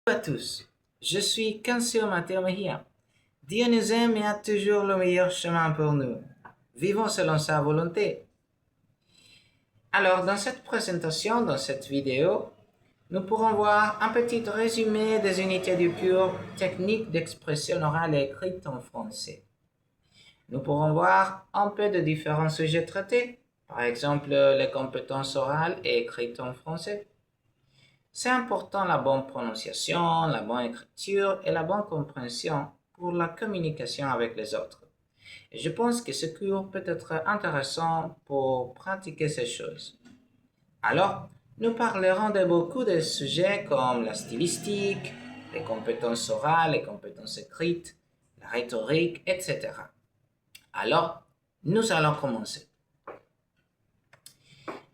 Bonjour à tous, je suis Cancio Matteo Mejia. Dieu nous aime et a toujours le meilleur chemin pour nous. Vivons selon sa volonté. Alors, dans cette présentation, dans cette vidéo, nous pourrons voir un petit résumé des unités du cours technique d'expression orale et écrite en français. Nous pourrons voir un peu de différents sujets traités, par exemple les compétences orales et écrites en français. C'est important la bonne prononciation, la bonne écriture et la bonne compréhension pour la communication avec les autres. Et je pense que ce cours peut être intéressant pour pratiquer ces choses. Alors, nous parlerons de beaucoup de sujets comme la stylistique, les compétences orales, les compétences écrites, la rhétorique, etc. Alors, nous allons commencer.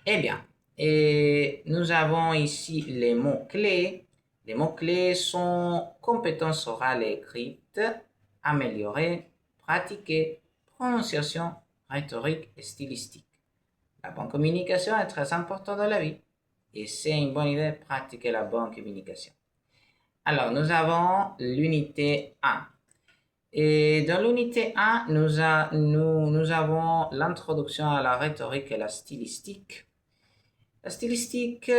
Eh bien, nous avons ici les mots-clés. Les mots-clés sont compétences orales et écrites, améliorer, pratiquer, prononciation, rhétorique et stylistique. La bonne communication est très importante dans la vie et c'est une bonne idée de pratiquer la bonne communication. Alors, nous avons l'unité 1. Et dans l'unité 1, nous avons l'introduction à la rhétorique et la stylistique. La stylistique,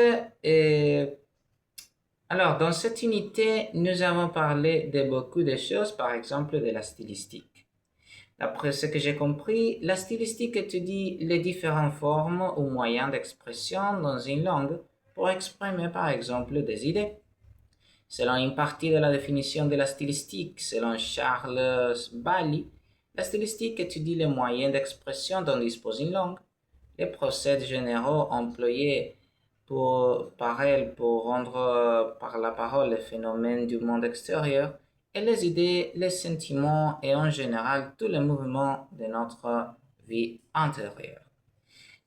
alors dans cette unité, nous avons parlé de beaucoup de choses, par exemple de la stylistique. D'après ce que j'ai compris, la stylistique étudie les différentes formes ou moyens d'expression dans une langue pour exprimer par exemple des idées. Selon une partie de la définition de la stylistique, selon Charles Bailey, la stylistique étudie les moyens d'expression dont dispose une langue, les procédés généraux employés par elle pour rendre par la parole les phénomènes du monde extérieur et les idées, les sentiments et en général tous les mouvements de notre vie intérieure.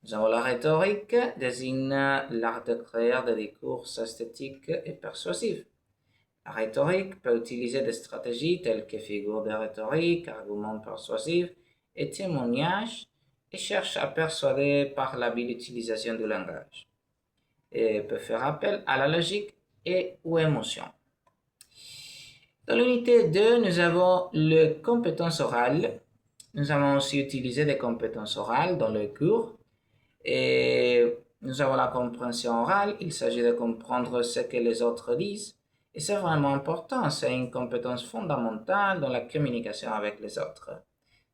Nous avons la rhétorique, désigne l'art de créer des discours esthétiques et persuasifs. La rhétorique peut utiliser des stratégies telles que figures de rhétorique, arguments persuasifs et témoignages et cherche à persuader par l'habile utilisation du langage. Et peut faire appel à la logique et aux émotions. Dans l'unité 2, nous avons les compétences orales. Nous avons aussi utilisé des compétences orales dans le cours. Et nous avons la compréhension orale. Il s'agit de comprendre ce que les autres disent. Et c'est vraiment important. C'est une compétence fondamentale dans la communication avec les autres.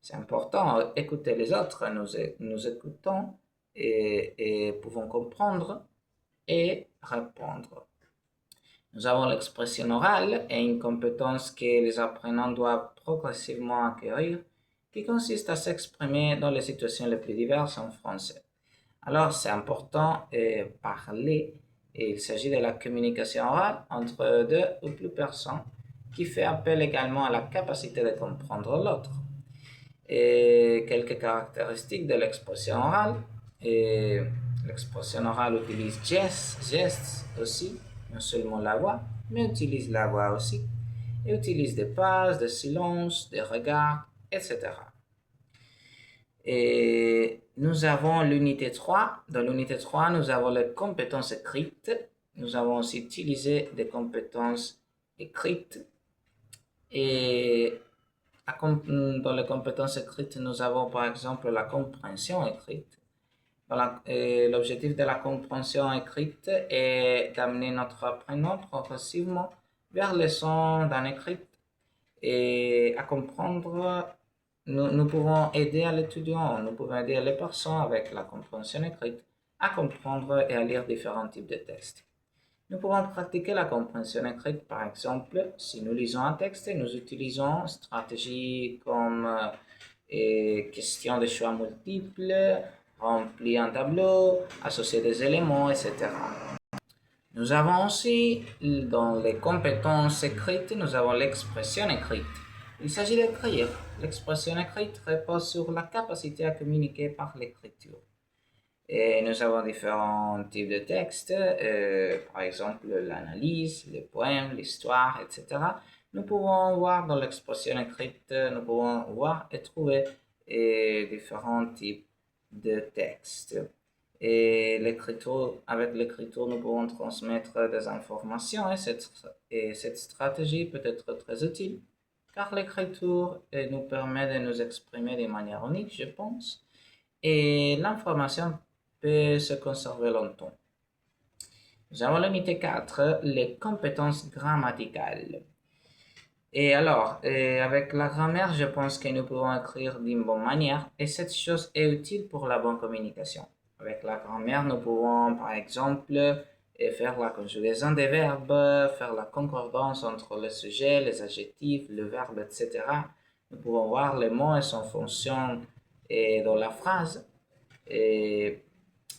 C'est important d'écouter les autres. Nous écoutons et pouvons comprendre et répondre. Nous avons l'expression orale et une compétence que les apprenants doivent progressivement acquérir qui consiste à s'exprimer dans les situations les plus diverses en français. Alors, c'est important de parler et il s'agit de la communication orale entre deux ou plus personnes qui fait appel également à la capacité de comprendre l'autre. Et quelques caractéristiques de l'expression orale. Et l'expression orale utilise gestes aussi, non seulement la voix, mais utilise la voix aussi. Et utilise des pauses, des silences, des regards, etc. Et nous avons l'unité 3. Dans l'unité 3, nous avons les compétences écrites. Nous avons aussi utilisé des compétences écrites. Et dans les compétences écrites, nous avons par exemple la compréhension écrite. L'objectif de la compréhension écrite est d'amener notre apprenant progressivement vers le son d'un écrit et à comprendre. Nous pouvons aider l'étudiant, nous pouvons aider les personnes avec la compréhension écrite à comprendre et à lire différents types de textes. Nous pouvons pratiquer la compréhension écrite, par exemple, si nous lisons un texte et nous utilisons stratégies comme questions de choix multiples, remplir un tableau, associer des éléments, etc. Nous avons aussi, dans les compétences écrites, nous avons l'expression écrite. Il s'agit d'écrire. L'expression écrite repose sur la capacité à communiquer par l'écriture. Et nous avons différents types de textes, par exemple l'analyse, les poèmes, l'histoire, etc. Nous pouvons voir dans l'expression écrite, nous pouvons voir et trouver différents types de textes. Et avec l'écriture, nous pouvons transmettre des informations et Et cette stratégie peut être très utile car l'écriture nous permet de nous exprimer de manière unique, je pense, et l'information peut se conserver longtemps. Nous avons l'unité 4, les compétences grammaticales. Et alors, avec la grammaire, je pense que nous pouvons écrire d'une bonne manière et cette chose est utile pour la bonne communication. Avec la grammaire, nous pouvons par exemple faire la conjugaison des verbes, faire la concordance entre le sujet, les adjectifs, le verbe, etc. Nous pouvons voir les mots et son fonction dans la phrase. Et,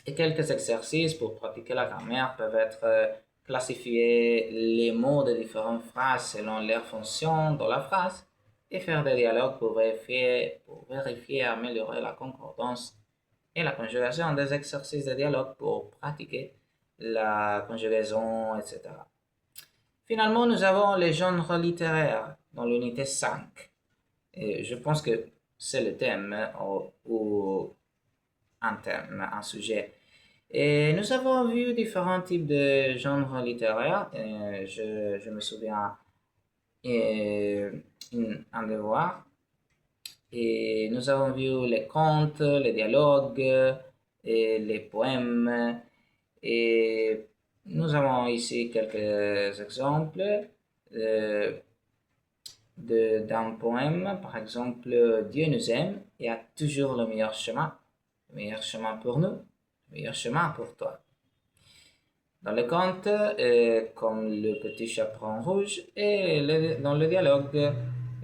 et quelques exercices pour pratiquer la grammaire peuvent être classifier les mots de différentes phrases selon leur fonction dans la phrase et faire des dialogues pour vérifier et améliorer la concordance et la conjugaison, des exercices de dialogue pour pratiquer la conjugaison, etc. Finalement, nous avons les genres littéraires dans l'unité 5. Et je pense que c'est le thème ou un thème, un sujet. Et nous avons vu différents types de genres littéraires. Je me souviens un devoir. Et nous avons vu les contes, les dialogues, et les poèmes. Et nous avons ici quelques exemples euh, d'un poème. Par exemple, Dieu nous aime et a toujours le meilleur chemin pour nous, le meilleur chemin pour toi. Dans le conte, comme le petit chaperon rouge, et dans le dialogue,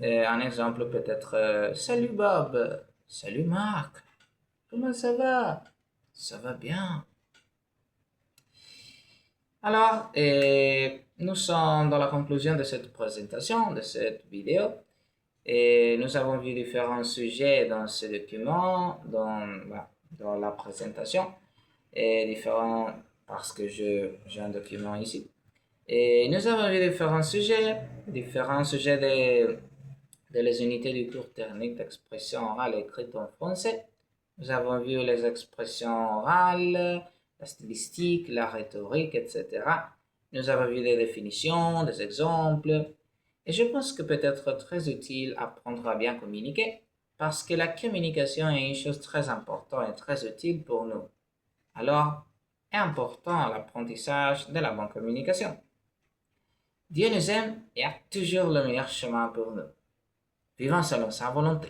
un exemple peut être Salut Bob, salut Marc, comment ça va? Ça va bien. Alors, nous sommes dans la conclusion de cette présentation, de cette vidéo, et nous avons vu différents sujets dans ce document, dans la présentation, et différents, parce que j'ai un document ici. Et nous avons vu différents sujets de les unités du cours technique d'expression orale écrite en français. Nous avons vu les expressions orales, la stylistique, la rhétorique, etc. Nous avons vu des définitions, des exemples. Et je pense que peut être très utile apprendre à bien communiquer parce que la communication est une chose très importante et très utile pour nous. Alors, est important l'apprentissage de la bonne communication. Dieu nous aime et a toujours le meilleur chemin pour nous. Vivons selon sa volonté.